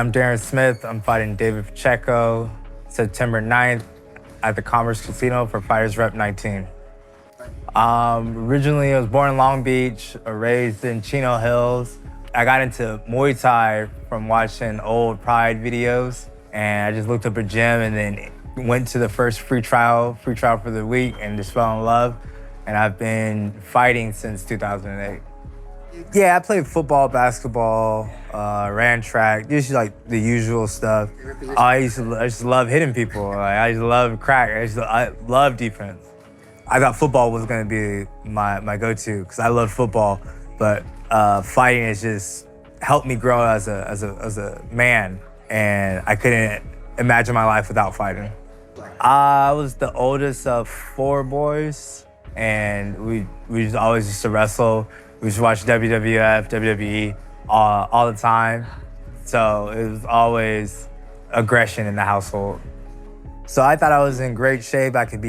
I'm Darren Smith. I'm fighting David Pacheco September 9th at the Commerce Casino for FightersRep 19. Originally, I was born in Long Beach, raised in Chino Hills. I got into Muay Thai from watching old Pride videos, and I just looked up a gym and then went to the first free trial for the week and just fell in love. And I've been fighting since 2008. Yeah, I played football, basketball, ran track, just like the usual stuff. I just love hitting people. Like, I just love crack. I love defense. I thought football was gonna be my go-to because I love football, but fighting has just helped me grow as a man, and I couldn't imagine my life without fighting. I was the oldest of 4 boys, and we always used to wrestle. We used to watch WWF, WWE all the time. So it was always aggression in the household. So I thought I was in great shape. I could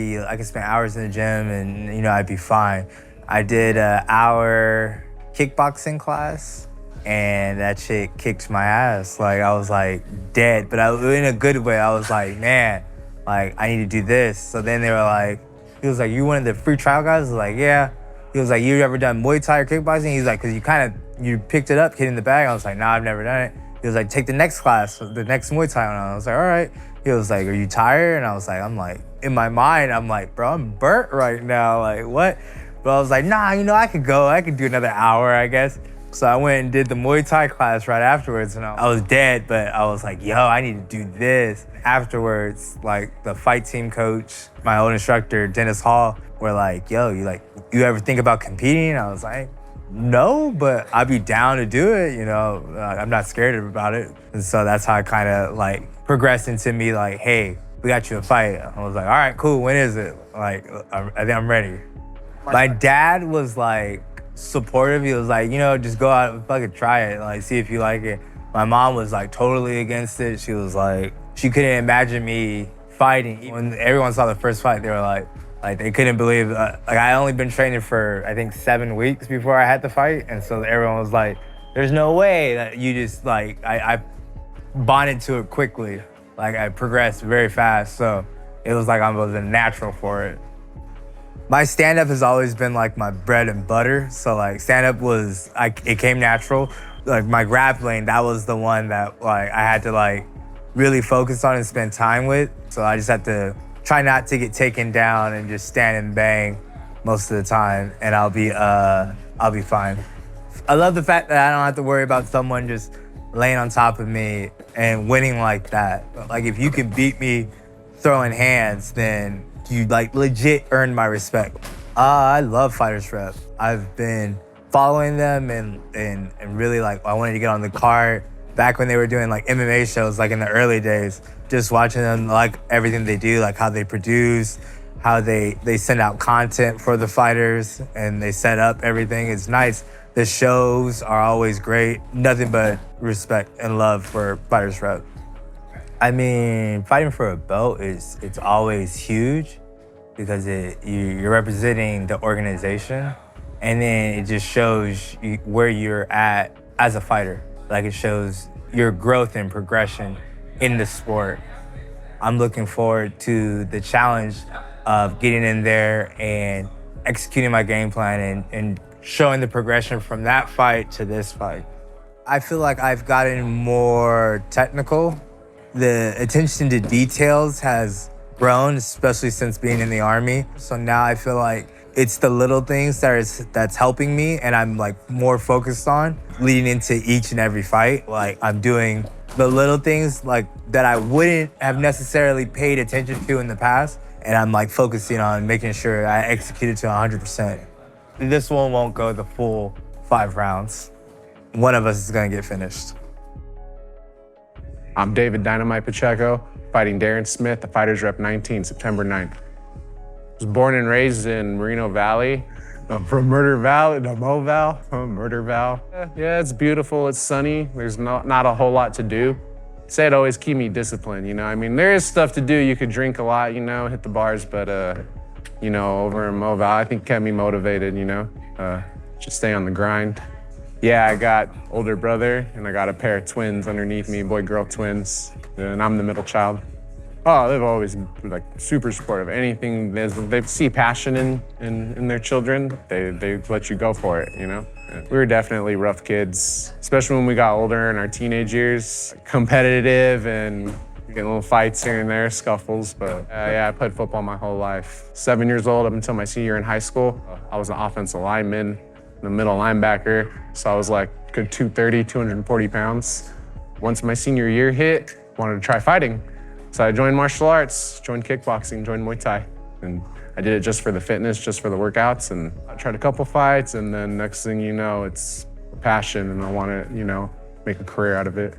spend hours in the gym and I'd be fine. I did an hour kickboxing class and that shit kicked my ass. Like I was like dead, but in a good way. I was like, man, like I need to do this. So then they were like, he was like, you one of the free trial guys? I was like, yeah. He was like, you ever done Muay Thai or kickboxing? He's like, cause you picked it up, hitting the bag. I was like, nah, I've never done it. He was like, take the next class, the next Muay Thai one. I was like, all right. He was like, are you tired? And I was like, in my mind, I'm like, bro, I'm burnt right now. Like, what? But I was like, nah, I could go. I could do another hour, I guess. So I went and did the Muay Thai class right afterwards. And I was dead, but I was like, yo, I need to do this. Afterwards, like the fight team coach, my old instructor, Dennis Hall, were like, yo, you ever think about competing? I was like, no, but I'd be down to do it, I'm not scared about it. And so that's how I kind of like progressed into me like, hey, we got you a fight. I was like, all right, cool, when is it? Like, I think I'm ready. My dad was like supportive. He was like, just go out and fucking try it, like see if you like it. My mom was like totally against it. She was like, she couldn't imagine me fighting. When everyone saw the first fight, they were like they couldn't believe, like I only been training for I think 7 weeks before I had to fight. And so everyone was like, there's no way that you just like, I bonded to it quickly. Like I progressed very fast. So it was like I was a natural for it. My stand-up has always been like my bread and butter. So like stand-up it came natural. Like my grappling, that was the one that like I had to like really focus on and spend time with. So I just had to try not to get taken down and just stand and bang most of the time, and I'll be fine. I love the fact that I don't have to worry about someone just laying on top of me and winning like that. Like if you can beat me throwing hands, then you like legit earned my respect. I love FightersRep. I've been following them and really like I wanted to get on the card back when they were doing like MMA shows, like in the early days. Just watching them, like everything they do, like how they produce, how they send out content for the fighters and they set up everything. It's nice. The shows are always great. Nothing but respect and love for FightersRep. I mean, fighting for a belt it's always huge because you're representing the organization, and then it just shows where you're at as a fighter. Like it shows your growth and progression in the sport. I'm looking forward to the challenge of getting in there and executing my game plan and showing the progression from that fight to this fight. I feel like I've gotten more technical. The attention to details has grown, especially since being in the Army. So now I feel like it's the little things that's helping me, and I'm like more focused on leading into each and every fight. Like I'm doing the little things like that I wouldn't have necessarily paid attention to in the past, and I'm like focusing on making sure I execute it to 100%. This one won't go the full 5 rounds. One of us is gonna get finished. I'm David Dynamite Pacheco, fighting Darren Smith, the FightersRep 19, September 9th. I was born and raised in Moreno Valley. I'm from Murder Valley, no, Moval, from Murder Val. Yeah, it's beautiful, it's sunny. There's not a whole lot to do. Say it always keep me disciplined, I mean, there is stuff to do. You could drink a lot, hit the bars, but over in Moval, I think kept me motivated, just stay on the grind. Yeah, I got older brother and I got a pair of twins underneath me, boy-girl twins, and I'm the middle child. Oh, they've always been like super supportive. Anything they see passion in their children, they let you go for it, you know? We were definitely rough kids, especially when we got older in our teenage years. Competitive and getting little fights here and there, scuffles, but yeah, I played football my whole life. 7 years old up until my senior year in high school. I was an offensive lineman, the middle linebacker, so I was like good 230, 240 pounds. Once my senior year hit, wanted to try fighting. So I joined martial arts, joined kickboxing, joined Muay Thai. And I did it just for the fitness, just for the workouts. And I tried a couple fights, and then next thing you know, it's a passion and I want to, you know, make a career out of it.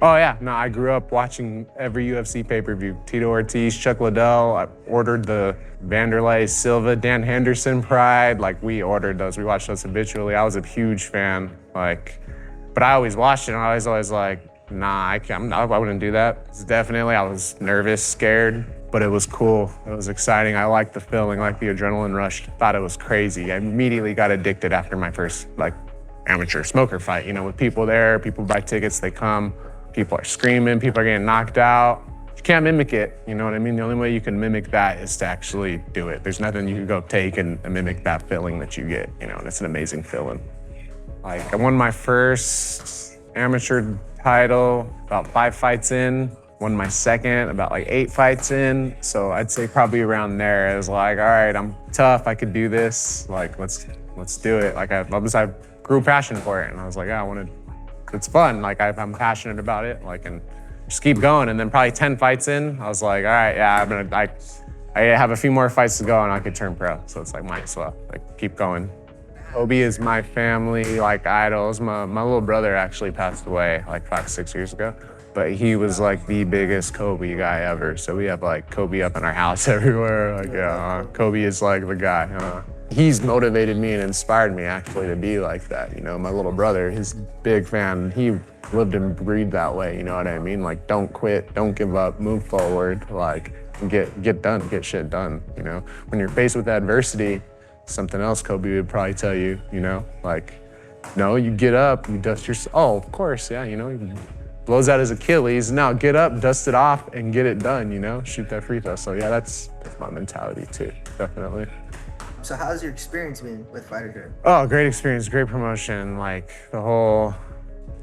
Oh yeah, no, I grew up watching every UFC pay-per-view. Tito Ortiz, Chuck Liddell, I ordered the Vanderlei Silva, Dan Henderson Pride. Like we ordered those, we watched those habitually. I was a huge fan, like, but I always watched it and I was always like, nah, I wouldn't do that. Definitely, I was nervous, scared, but it was cool. It was exciting. I liked the feeling, like the adrenaline rush. Thought it was crazy. I immediately got addicted after my first like amateur smoker fight. You know, with people there, people buy tickets, they come, people are screaming, people are getting knocked out. You can't mimic it, you know what I mean? The only way you can mimic that is to actually do it. There's nothing you can go take and mimic that feeling that you get, you know, and it's an amazing feeling. Like I won my first amateur title about 5 fights in, won my second about like 8 fights in. So I'd say probably around there. I was like, all right, I'm tough, I could do this. Like, let's do it. Like I grew passion for it and I was like, yeah, it's fun. Like I'm passionate about it, like, and just keep going. And then probably 10 fights in, I was like, all right, yeah, I have a few more fights to go and I could turn pro. So it's like, might as well, like keep going. Kobe is my family, like idols. My little brother actually passed away like 5, 6 years ago, but he was like the biggest Kobe guy ever. So we have like Kobe up in our house everywhere. Like, yeah, Kobe is like the guy. He's motivated me and inspired me actually to be like that. You know, my little brother, he's a big fan. He lived and breathed that way, you know what I mean? Like, don't quit, don't give up, move forward, like get done, get shit done, you know? When you're faced with adversity, something else Kobe would probably tell you, you know, like, no, you get up, you dust your, oh, of course, yeah, you know, he blows out his Achilles, now get up, dust it off, and get it done, you know, shoot that free throw. So yeah, that's my mentality too, definitely. So how's your experience been with FightersRep? Oh, great experience, great promotion, like the whole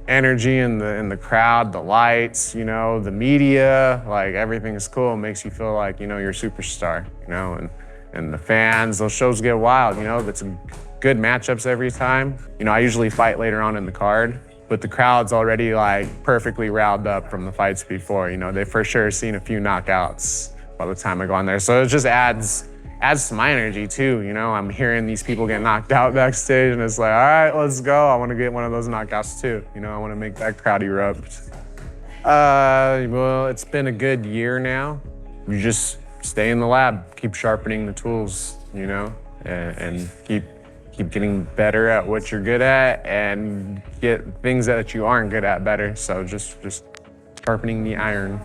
energy in the crowd, the lights, you know, the media, like everything is cool. It makes you feel like, you know, you're a superstar, you know, and the fans, those shows get wild, you know, it's good matchups every time. You know, I usually fight later on in the card, but the crowd's already like perfectly riled up from the fights before, you know, they for sure seen a few knockouts by the time I go on there. So it just adds to my energy too, you know, I'm hearing these people get knocked out backstage and it's like, all right, let's go. I want to get one of those knockouts too. You know, I want to make that crowd erupt. Well, it's been a good year now. You just stay in the lab, keep sharpening the tools, you know, and keep getting better at what you're good at and get things that you aren't good at better. So just sharpening the iron.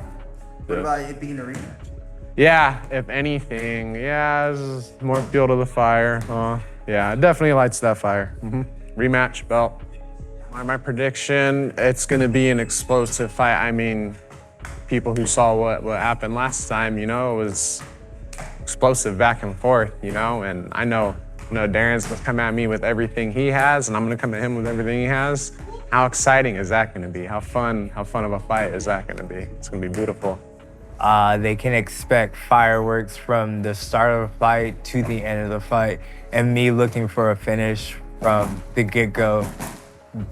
What about it being a rematch? Yeah, if anything, yeah, it's more fuel to the fire. Yeah, it definitely lights that fire. Rematch, belt. My prediction, it's gonna be an explosive fight. I mean, people who saw what happened last time, you know, it was explosive back and forth, you know, and I know Darren's gonna come at me with everything he has, and I'm gonna come at him with everything he has. How exciting is that gonna be? How fun of a fight is that gonna be? It's gonna be beautiful. They can expect fireworks from the start of the fight to the end of the fight, and me looking for a finish from the get-go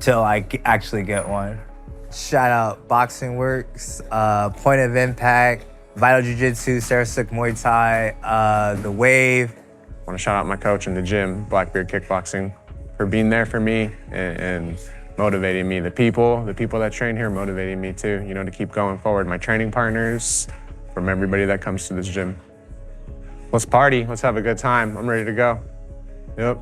till I actually get one. Shout out Boxing Works, Point of Impact, Vital Jiu-Jitsu, Sarasuk Muay Thai, The Wave. I want to shout out my coach in the gym, Blackbeard Kickboxing, for being there for me and motivating me. The people that train here motivating me too, you know, to keep going forward. My training partners, from everybody that comes to this gym. Let's party, let's have a good time. I'm ready to go. Yep.